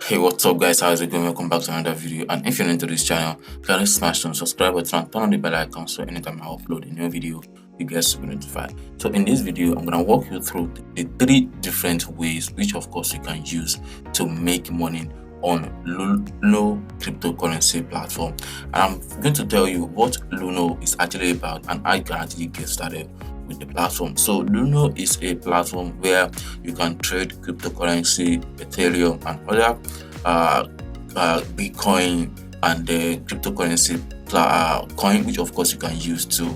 Hey, what's up guys, how's it going? Welcome back to another video. And if you're new to this channel, kindly smash the subscribe button and turn on the bell icon so anytime I upload a new video, you guys will be notified. So in this video, I'm gonna walk you through the three different ways which of course you can use to make money on Luno cryptocurrency platform. And I'm going to tell you what Luno is actually about and how you can actually get started with the platform. So Luno is a platform where you can trade cryptocurrency, Ethereum, and other Bitcoin and the cryptocurrency coin, which of course you can use to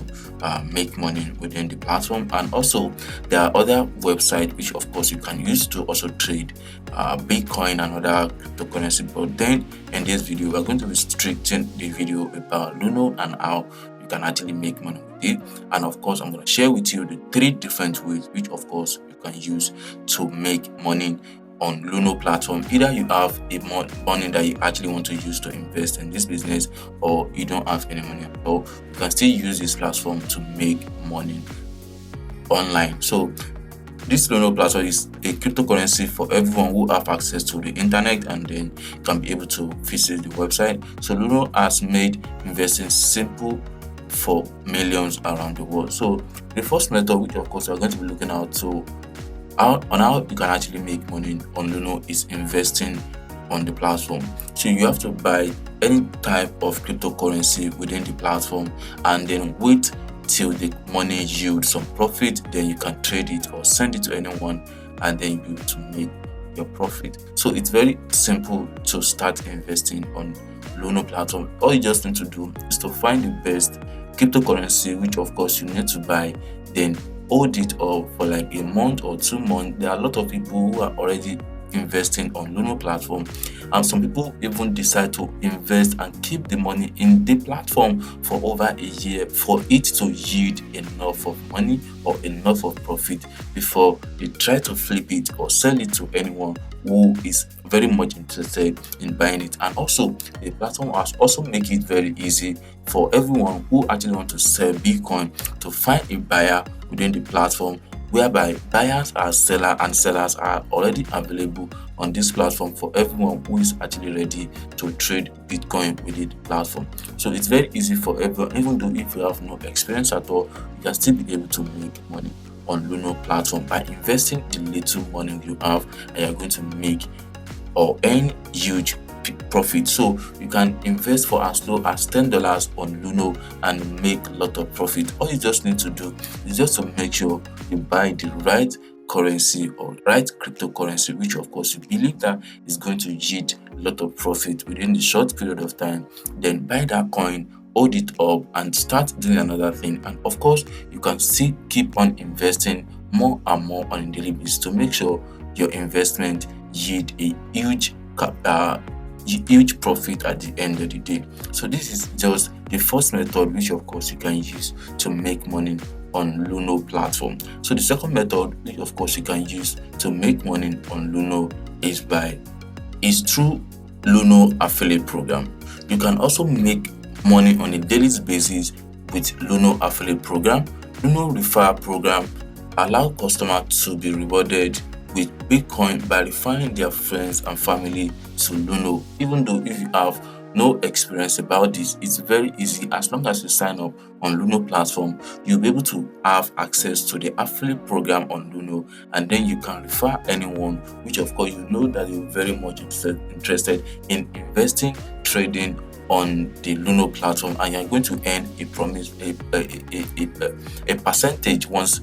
make money within the platform. And also there are other websites which of course you can use to also trade Bitcoin and other cryptocurrency. But then in this video we're going to be restricting the video about Luno and how you can actually make money with it. And of course I'm going to share with you the three different ways which of course you can use to make money on Luno platform. Either you have a money that you actually want to use to invest in this business, or you don't have any money at all, you can still use this platform to make money online. So this Luno platform is a cryptocurrency for everyone who have access to the internet and then can be able to visit the website. So Luno has made investing simple for millions around the world. So the first method, which of course we are going to be looking at how you can actually make money on Luno, is investing on the platform. So you have to buy any type of cryptocurrency within the platform and then wait till the money yields some profit, then you can trade it or send it to anyone and then you'll be able to make your profit. So it's very simple to start investing on Luno platform. All you just need to do is to find the best cryptocurrency, which of course you need to buy, then hold it up for like a month or 2 months. There are a lot of people who are already investing on Luno platform, and some people even decide to invest and keep the money in the platform for over a year for it to yield enough of money or enough of profit before they try to flip it or sell it to anyone who is very much interested in buying it. And also the platform has also make it very easy for everyone who actually want to sell Bitcoin to find a buyer within the platform, whereby buyers are seller and sellers are already available on this platform for everyone who is actually ready to trade Bitcoin within the platform. So it's very easy for everyone. Even though if you have no experience at all, you can still be able to make money on Luno platform by investing the little money you have, and you're going to make or earn huge profit. So you can invest for as low as $10 on Luno and make a lot of profit. All you just need to do is just to make sure you buy the right currency or right cryptocurrency, which of course you believe that is going to yield a lot of profit within the short period of time. Then buy that coin, hold it up and start doing another thing. And of course you can still keep on investing more and more on a daily basis to make sure your investment yield a huge profit at the end of the day. So this is just the first method, which of course you can use to make money on Luno platform. So the second method, which of course you can use to make money on Luno, is through Luno affiliate program. You can also make money on a daily basis with Luno affiliate program. Luno referral program allow customers to be rewarded with Bitcoin by referring their friends and family to Luno. Even though if you have no experience about this, it's very easy. As long as you sign up on Luno platform, you'll be able to have access to the affiliate program on Luno, and then you can refer anyone, which of course you know that you're very much interested in investing, trading on the Luno platform, and you're going to earn a percentage once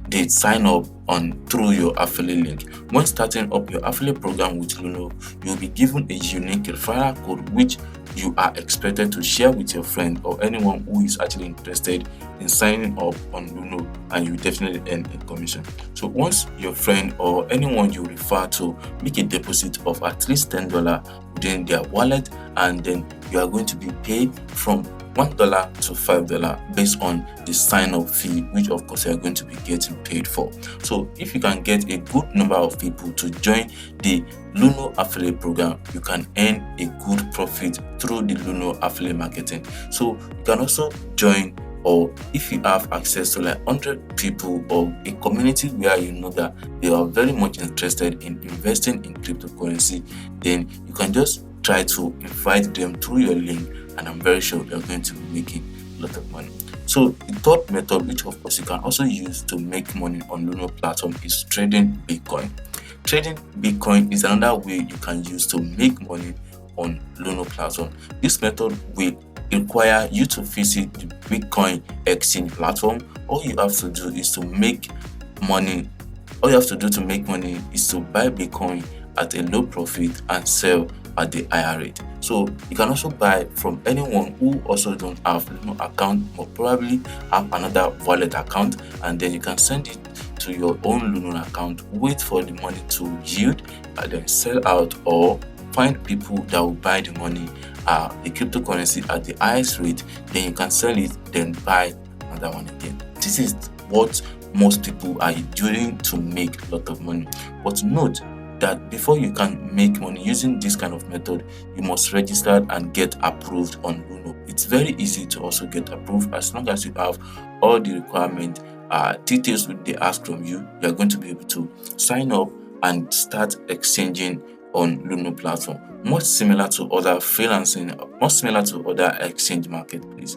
they sign up on through your affiliate link. When starting up your affiliate program with Luno, you'll be given a unique referral code which you are expected to share with your friend or anyone who is actually interested in signing up on Luno, and you definitely earn a commission. So once your friend or anyone you refer to make a deposit of at least $10 within their wallet, and then you are going to be paid from $1 to $5 based on the sign-up fee, which of course you are going to be getting paid for. So if you can get a good number of people to join the Luno affiliate program, you can earn a good profit through the Luno affiliate marketing. So you can also join or if you have access to like 100 people or a community where you know that they are very much interested in investing in cryptocurrency, then you can just try to invite them through your link, and I'm very sure you're going to be making a lot of money. So the third method, which of course you can also use to make money on Luno platform, is trading Bitcoin. Trading Bitcoin is another way you can use to make money on Luno platform. This method will require you to visit the Bitcoin exchange platform. All you have to do is to make money. All you have to do to make money is to buy Bitcoin at a low profit and sell at the higher rate. So you can also buy from anyone who also don't have Luno account, or probably have another wallet account, and then you can send it to your own Luno account, wait for the money to yield, and then sell out, or find people that will buy the money, the cryptocurrency at the highest rate, then you can sell it, then buy another one again. This is what most people are doing to make a lot of money. But note that before you can make money using this kind of method, you must register and get approved on Luno. It's very easy to also get approved as long as you have all the requirement details which they ask from you. You are going to be able to sign up and start exchanging on Luno platform, much similar to other freelancing, much similar to other exchange marketplace,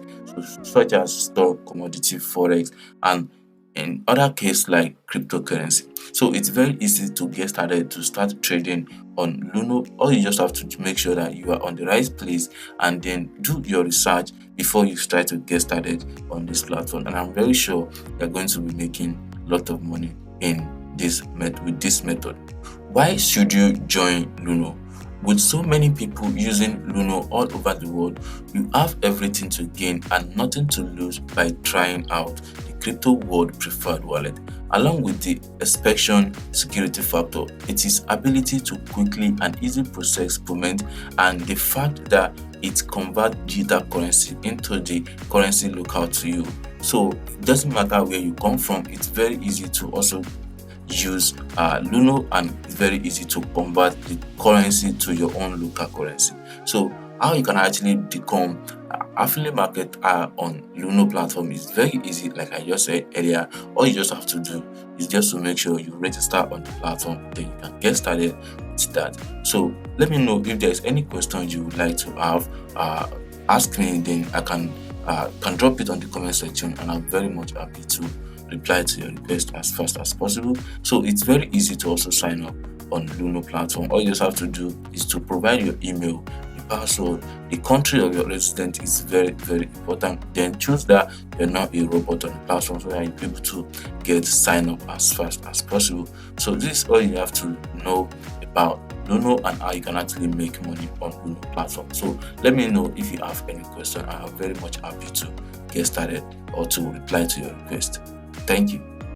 such as stock, commodity, forex, and in other cases like cryptocurrency. So it's very easy to get started to start trading on Luno. All you just have to make sure that you are on the right place and then do your research before you try to get started on this platform. And I'm very sure you're going to be making a lot of money with this method. Why should you join Luno? With so many people using Luno all over the world, you have everything to gain and nothing to lose by trying out the crypto world preferred wallet. Along with the inspection security factor, it is ability to quickly and easily process payment, and the fact that it converts digital currency into the currency local to you. So it doesn't matter where you come from, it's very easy to also use Luno, and it's very easy to convert the currency to your own local currency. So how you can actually become affiliate marketer on Luno platform is very easy. Like I just said earlier, all you just have to do is just to make sure you register on the platform, then you can get started with that. So let me know if there's any questions you would like to have. Ask me, then I can drop it on the comment section, and I'm very much happy to reply to your request as fast as possible. So it's very easy to also sign up on Luno platform. All you just have to do is to provide your email, the password, the country of your resident is very, very important. Then choose that you're not a robot on the platform so that you'll be able to get sign up as fast as possible. So this is all you have to know about Luno and how you can actually make money on Luno platform. So let me know if you have any question. I am very much happy to get started or to reply to your request. Thank you.